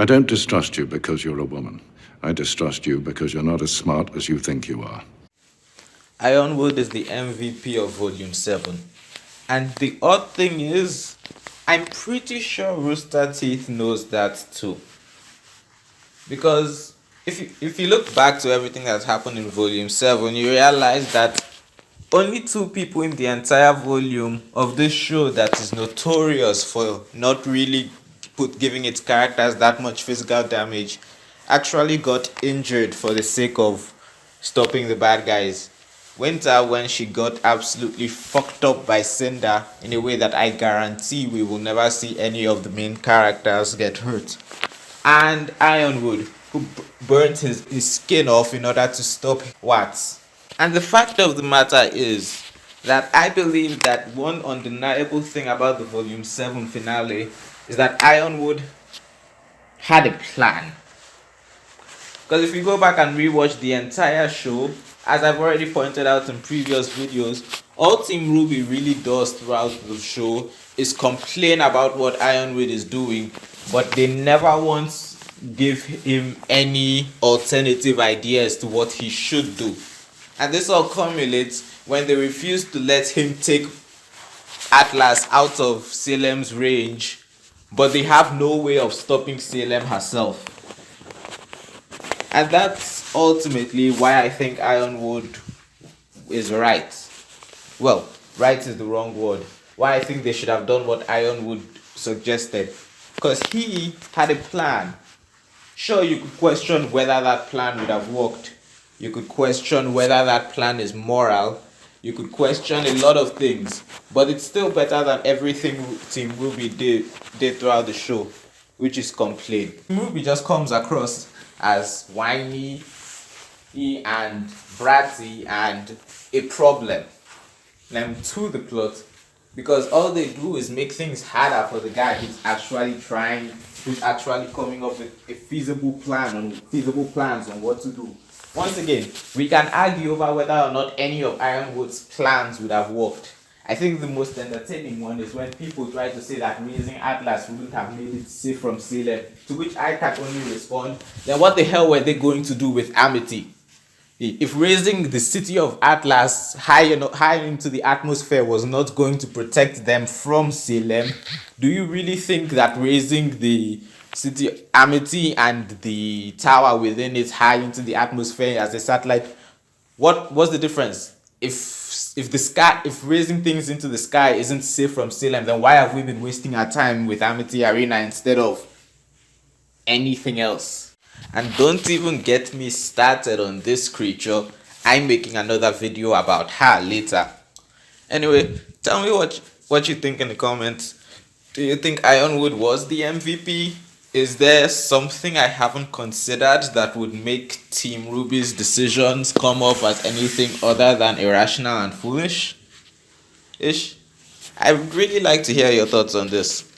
I don't distrust you because you're a woman. I distrust you because you're not as smart as you think you are. Ironwood is the MVP of Volume 7. And the odd thing is, I'm pretty sure Rooster Teeth knows that too. Because if you look back to everything that's happened in Volume 7, you realize that only two people in the entire volume of this show that is notorious for not really giving its characters that much physical damage actually got injured for the sake of stopping the bad guys. Winter, when she got absolutely fucked up by Cinder in a way that I guarantee we will never see any of the main characters get hurt. And Ironwood, who burnt his skin off in order to stop Watts. And the fact of the matter is that I believe that one undeniable thing about the Volume 7 finale is that Ironwood had a plan. Because if you go back and rewatch the entire show, as I've already pointed out in previous videos, all Team RWBY really does throughout the show is complain about what Ironwood is doing, but they never once give him any alternative ideas to what he should do. And this all culminates when they refuse to let him take Atlas out of Salem's range, but they have no way of stopping Salem herself. And that's ultimately why I think Ironwood is right. Well, right is the wrong word. Why I think they should have done what Ironwood suggested. Because he had a plan. Sure, you could question whether that plan would have worked. You could question whether that plan is moral. You could question a lot of things. But it's still better than everything Team RWBY did throughout the show, which is complain. Team RWBY just comes across as whiny and bratty and a problem. And to the plot, because all they do is make things harder for the guy who's actually coming up with a feasible plans on what to do. Once again, we can argue over whether or not any of Ironwood's plans would have worked. I think the most entertaining one is when people try to say that raising Atlas wouldn't have made it safe from Salem, to which I can only respond, then what the hell were they going to do with Amity? If raising the city of Atlas high into the atmosphere was not going to protect them from Salem, do you really think that raising the city Amity and the tower within it high into the atmosphere as a satellite, what's the difference? If raising things into the sky isn't safe from Salem, then why have we been wasting our time with Amity Arena instead of anything else? And don't even get me started on this creature. I'm making another video about her later. Anyway, tell me what you think in the comments. Do you think Ironwood was the MVP? Is there something I haven't considered that would make Team RWBY's decisions come off as anything other than irrational and foolish? I'd really like to hear your thoughts on this.